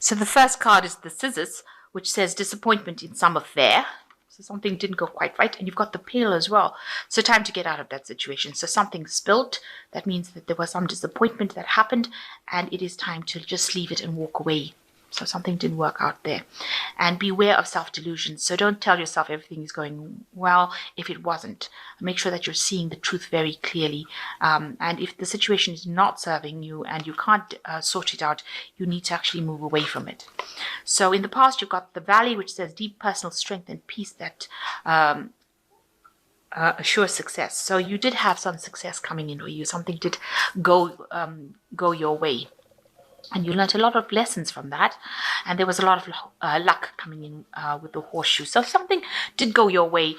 So the first card is the Scissors, which says disappointment in some affair. So something didn't go quite right. And you've got the Pail as well. So time to get out of that situation. So something spilled. That means that there was some disappointment that happened, and it is time to just leave it and walk away. So something didn't work out there. And beware of self-delusion. So don't tell yourself everything is going well if it wasn't. Make sure that you're seeing the truth very clearly. And if the situation is not serving you and you can't sort it out, you need to actually move away from it. So in the past, you've got the Valley, which says deep personal strength and peace that assure success. So you did have some success coming in for you. Something did go your way. And you learned a lot of lessons from that. And there was a lot of luck coming in with the horseshoe. So something did go your way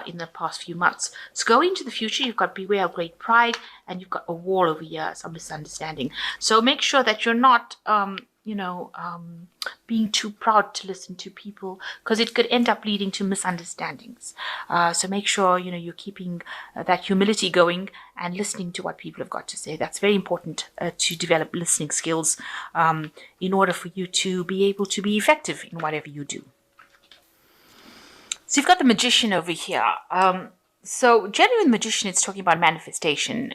in the past few months. So going into the future, you've got beware of great pride. And you've got a wall over here, some misunderstanding. So make sure that you're not, being too proud to listen to people, because it could end up leading to misunderstandings. So make sure, you're keeping that humility going and listening to what people have got to say. That's very important to develop listening skills in order for you to be able to be effective in whatever you do. So you've got the Magician over here. So genuine magician, it's talking about manifestation,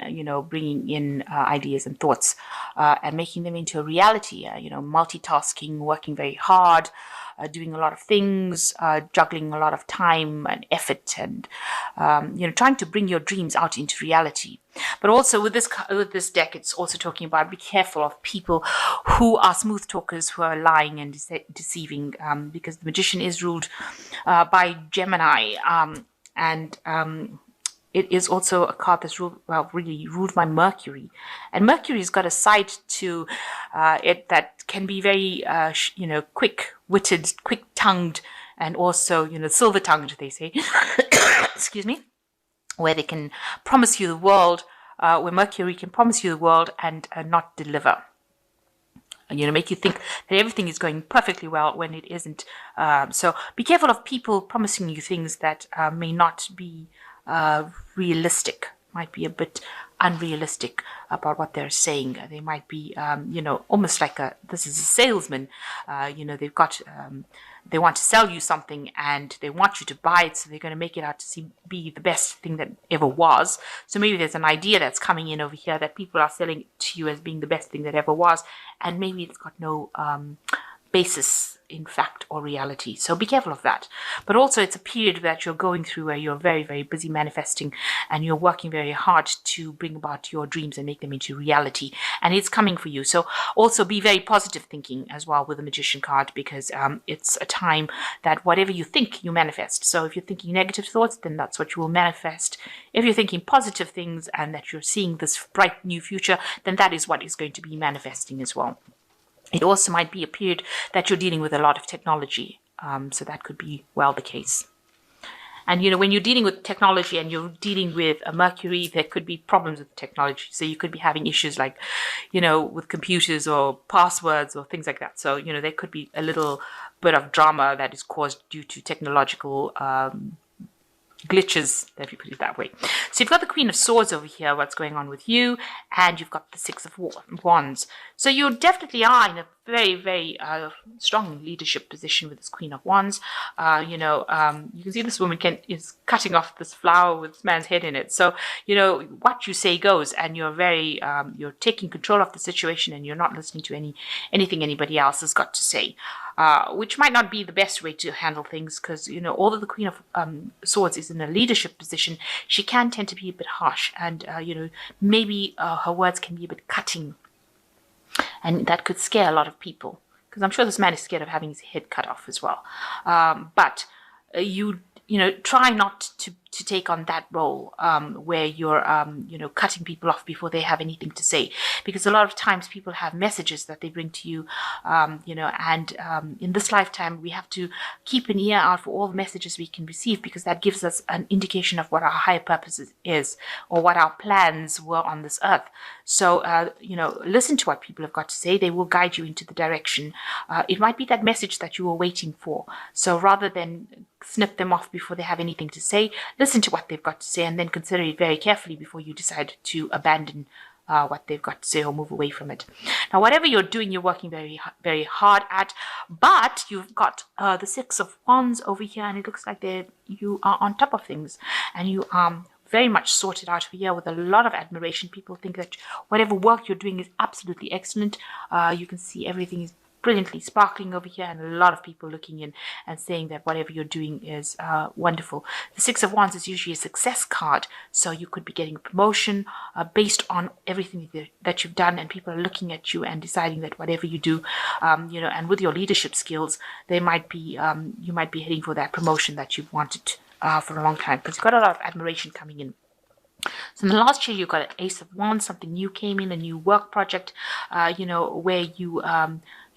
bringing in ideas and thoughts and making them into a reality, multitasking, working very hard, doing a lot of things, juggling a lot of time and effort and, trying to bring your dreams out into reality. But also with this deck, it's also talking about be careful of people who are smooth talkers, who are lying and deceiving, because the Magician is ruled by Gemini. And it is also a card that's really ruled by Mercury. And Mercury's got a side to it that can be very, quick-witted, quick-tongued, and also, silver-tongued, they say. Excuse me. Where they can promise you the world, where Mercury can promise you the world and not deliver. Make you think that everything is going perfectly well when it isn't. So be careful of people promising you things that may not be realistic, might be a bit unrealistic about what they're saying. They might be, almost like this is a salesman. They've got, they want to sell you something and they want you to buy it, so they're going to make it out to be the best thing that ever was. So maybe there's an idea that's coming in over here that people are selling to you as being the best thing that ever was, and maybe it's got no basis in fact or reality. So be careful of that. But also it's a period that you're going through where you're very, very busy manifesting and you're working very hard to bring about your dreams and make them into reality. And it's coming for you. So also be very positive thinking as well with the Magician card, because it's a time that whatever you think, you manifest. So if you're thinking negative thoughts, then that's what you will manifest. If you're thinking positive things and that you're seeing this bright new future, then that is what is going to be manifesting as well. It also might be a period that you're dealing with a lot of technology. So that could be well the case. And, when you're dealing with technology and you're dealing with a Mercury, there could be problems with technology. So you could be having issues like, with computers or passwords or things like that. So, there could be a little bit of drama that is caused due to technological glitches, if you put it that way. So you've got the Queen of Swords over here, what's going on with you, and you've got the Six of Wands. So you definitely are in a very, very strong leadership position with this Queen of Wands. You can see this woman is cutting off this flower with this man's head in it. So, what you say goes, and you're very, you're taking control of the situation and you're not listening to anything anybody else has got to say. Which might not be the best way to handle things, because, although the Queen of Swords is in a leadership position, she can tend to be a bit harsh, and, maybe her words can be a bit cutting, and that could scare a lot of people, because I'm sure this man is scared of having his head cut off as well. But try not to take on that role where you're, cutting people off before they have anything to say. Because a lot of times people have messages that they bring to you, and in this lifetime, we have to keep an ear out for all the messages we can receive, because that gives us an indication of what our higher purpose is, or what our plans were on this earth. So, listen to what people have got to say. They will guide you into the direction. It might be that message that you were waiting for. So rather than snip them off before they have anything to say, listen to what they've got to say and then consider it very carefully before you decide to abandon what they've got to say or move away from it. Now, whatever you're doing, you're working very, very hard at, but you've got the Six of Wands over here, and it looks like you are on top of things, and you very much sorted out over here with a lot of admiration. People think that whatever work you're doing is absolutely excellent. You can see everything is brilliantly sparkling over here, and a lot of people looking in and saying that whatever you're doing is wonderful. The Six of Wands is usually a success card, so you could be getting a promotion based on everything that you've done, and people are looking at you and deciding that whatever you do, and with your leadership skills, you might be heading for that promotion that you've wanted for a long time, because you've got a lot of admiration coming in. So in the last year, you got an Ace of Wands, something new came in, a new work project, where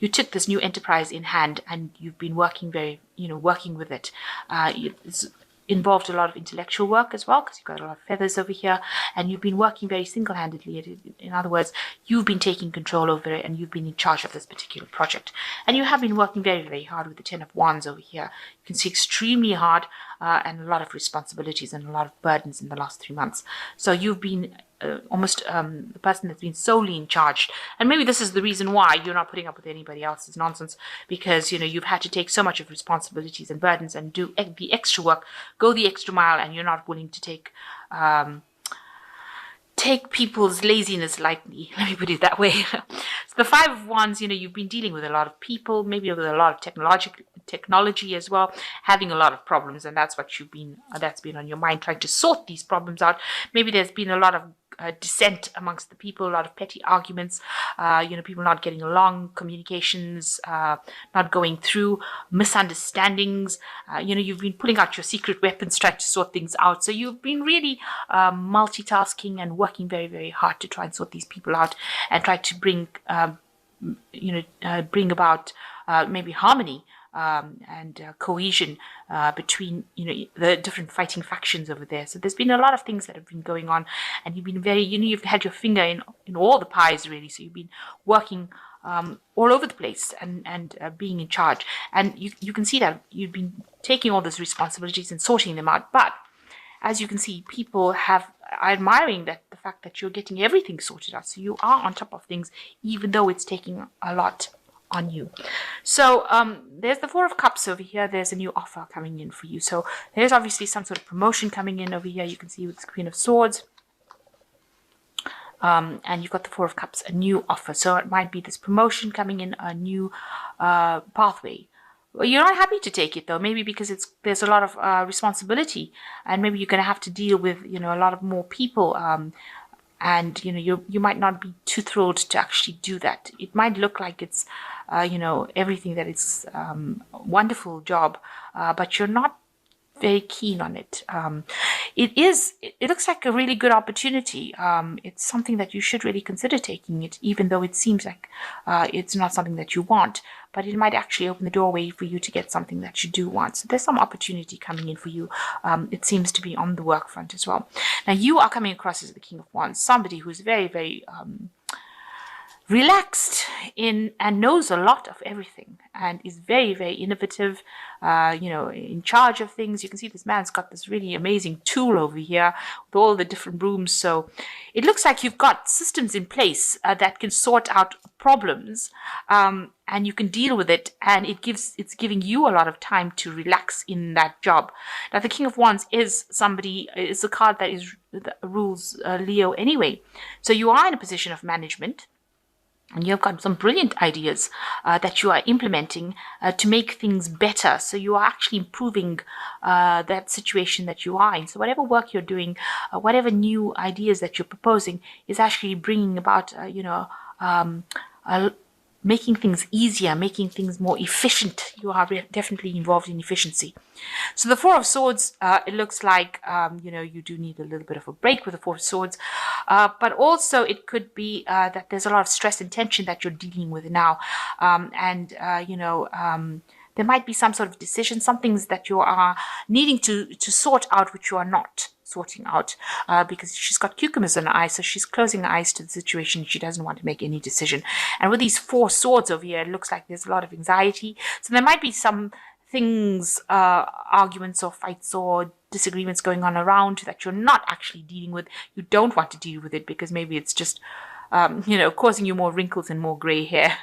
you took this new enterprise in hand, and you've been working working with it. It's involved a lot of intellectual work as well, because you've got a lot of feathers over here, and you've been working very single-handedly. In other words, you've been taking control over it, and you've been in charge of this particular project. And you have been working very, very hard with the Ten of Wands over here. You can see extremely hard and a lot of responsibilities and a lot of burdens in the last 3 months. So you've been almost the person that's been solely in charge, and maybe this is the reason why you're not putting up with anybody else's nonsense, because you've had to take so much of responsibilities and burdens and do the extra work, go the extra mile, and you're not willing to take people's laziness lightly. Let me put it that way. So the Five of Wands, you've been dealing with a lot of people, maybe with a lot of technology as well, having a lot of problems, and that's what that's been on your mind, trying to sort these problems out. Maybe there's been a lot of dissent amongst the people, a lot of petty arguments, people not getting along, communications not going through, misunderstandings. You've been pulling out your secret weapons, trying to sort things out. So you've been really multitasking and working very, very hard to try and sort these people out and try to bring about maybe harmony and cohesion between the different fighting factions over there. So there's been a lot of things that have been going on, and you've been very you've had your finger in all the pies, really. So you've been working all over the place and being in charge, and you can see that you've been taking all those responsibilities and sorting them out. But as you can see, people are admiring the fact that you're getting everything sorted out. So you are on top of things, even though it's taking a lot on you. So there's the Four of Cups over here. There's a new offer coming in for you. So there's obviously some sort of promotion coming in over here. You can see with the Queen of Swords. And you've got the Four of Cups, a new offer. So it might be this promotion coming in, a new pathway. Well, you're not happy to take it, though, maybe because there's a lot of responsibility, and maybe you're going to have to deal with a lot of more people, and you might not be too thrilled to actually do that. It might look like it's everything that is wonderful job, but you're not very keen on it. It looks like a really good opportunity. It's something that you should really consider taking it, even though it seems like it's not something that you want, but it might actually open the doorway for you to get something that you do want. So there's some opportunity coming in for you. It seems to be on the work front as well. Now you are coming across as the King of Wands, somebody who's very, very relaxed and knows a lot of everything, and is very, very innovative, in charge of things. You can see this man's got this really amazing tool over here with all the different rooms. So it looks like you've got systems in place that can sort out problems, and you can deal with it, and it's giving you a lot of time to relax in that job. Now the King of Wands is a card that rules Leo anyway. So you are in a position of management, and you've got some brilliant ideas that you are implementing to make things better. So you are actually improving that situation that you are in. So whatever work you're doing, whatever new ideas that you're proposing is actually bringing about, making things easier, making things more efficient. You are definitely involved in efficiency. So the Four of Swords, it looks like, you do need a little bit of a break with the Four of Swords. But also it could be that there's a lot of stress and tension that you're dealing with now. There might be some sort of decision, some things that you are needing to sort out, which you are not sorting out, because she's got cucumbers in her eyes, so she's closing her eyes to the situation. She doesn't want to make any decision. And with these Four Swords over here, it looks like there's a lot of anxiety. So there might be some things, arguments or fights or disagreements going on around that you're not actually dealing with. You don't want to deal with it because maybe it's just causing you more wrinkles and more gray hair,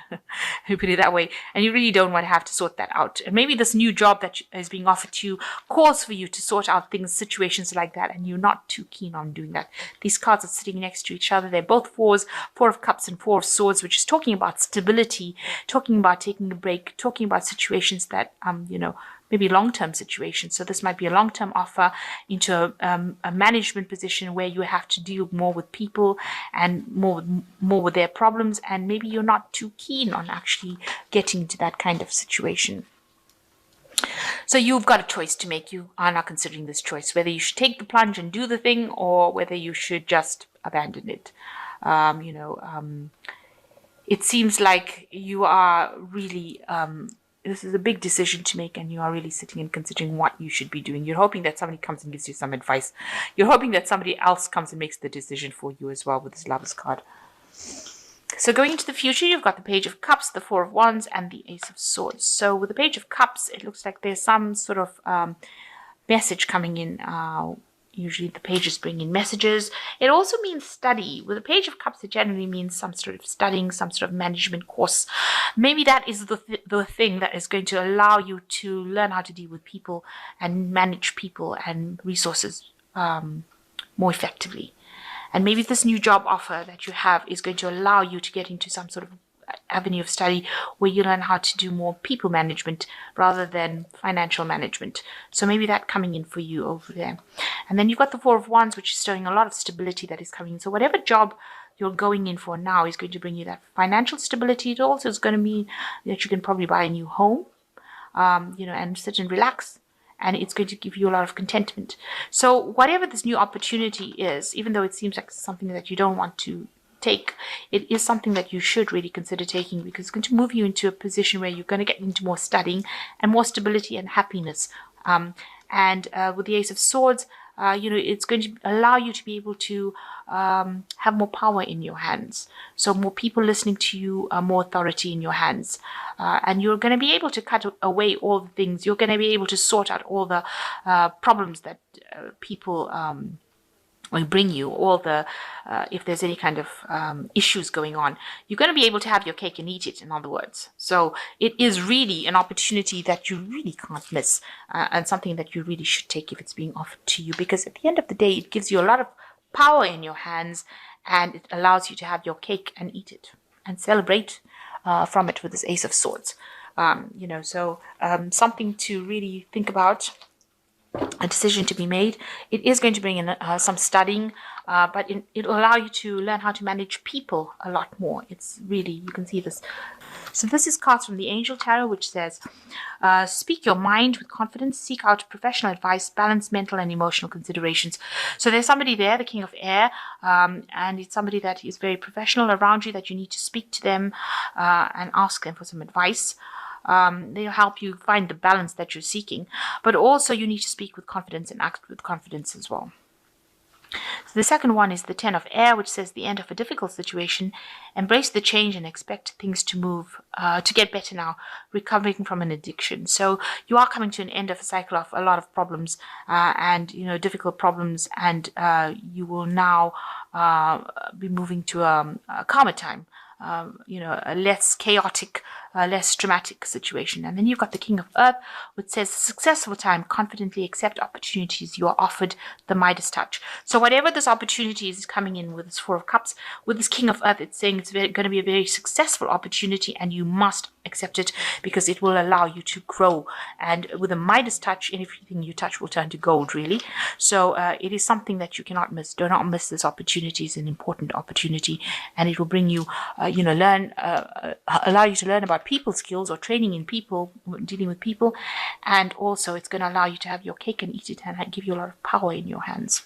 you put it that way, and you really don't want to have to sort that out. And maybe this new job that is being offered to you calls for you to sort out things, situations like that, and you're not too keen on doing that. These cards are sitting next to each other. They're both fours, Four of Cups and Four of Swords, which is talking about stability, talking about taking a break, talking about situations that, maybe long-term situations. So this might be a long-term offer into a management position where you have to deal more with people and more with their problems, and maybe you're not too keen on actually getting to that kind of situation. So you've got a choice to make. You are not considering this choice, whether you should take the plunge and do the thing or whether you should just abandon it. It seems like you are really this is a big decision to make, and you are really sitting and considering what you should be doing. You're hoping that somebody comes and gives you some advice. You're hoping that somebody else comes and makes the decision for you as well with this Lovers card. So going into the future, you've got the Page of Cups, the Four of Wands, and the Ace of Swords. So with the Page of Cups, it looks like there's some sort of message coming in. Usually the pages bring in messages. It also means study. With the Page of Cups, it generally means some sort of studying, some sort of management course. Maybe that is the thing that is going to allow you to learn how to deal with people and manage people and resources more effectively. And maybe this new job offer that you have is going to allow you to get into some sort of avenue of study where you learn how to do more people management rather than financial management. So maybe that coming in for you over there. And then you've got the Four of Wands, which is showing a lot of stability that is coming in. So whatever job you're going in for now is going to bring you that financial stability. It also is going to mean that you can probably buy a new home, and sit and relax. And it's going to give you a lot of contentment. So whatever this new opportunity is, even though it seems like something that you don't want to take, it is something that you should really consider taking, because it's going to move you into a position where you're going to get into more studying and more stability and happiness. With the Ace of Swords, it's going to allow you to be able to have more power in your hands. So more people listening to you, more authority in your hands. And you're going to be able to cut away all the things. You're going to be able to sort out all the problems that people will bring you, all the, if there's any kind of issues going on. You're going to be able to have your cake and eat it, in other words. So it is really an opportunity that you really can't miss, and something that you really should take if it's being offered to you, because at the end of the day, it gives you a lot of power in your hands, and it allows you to have your cake and eat it and celebrate from it with this Ace of Swords. Something to really think about, a decision to be made. It is going to bring in some studying, but it will allow you to learn how to manage people a lot more. It's really, you can see this. So this is cards from the Angel Tarot, which says, speak your mind with confidence, seek out professional advice, balance mental and emotional considerations. So there's somebody there, the King of Air, and it's somebody that is very professional around you, that you need to speak to them and ask them for some advice. They'll help you find the balance that you're seeking, but also you need to speak with confidence and act with confidence as well. So the second one is the Ten of Air, which says the end of a difficult situation. Embrace the change and expect things to move, to get better now, recovering from an addiction. So you are coming to an end of a cycle of a lot of problems and difficult problems, and you will now be moving to a calmer time. A less chaotic, less dramatic situation. And then you've got the King of Earth, which says successful time, confidently accept opportunities you are offered, the Midas touch. So whatever this opportunity is coming in with this Four of Cups, with this King of Earth, it's saying it's going to be a very successful opportunity, and you must accept it because it will allow you to grow. And with a Midas touch, anything you touch will turn to gold, really. So it is something that you cannot miss. Do not miss this opportunity. It's an important opportunity, and it will bring you allow you to learn about people skills or training in people, dealing with people, and also it's going to allow you to have your cake and eat it and give you a lot of power in your hands.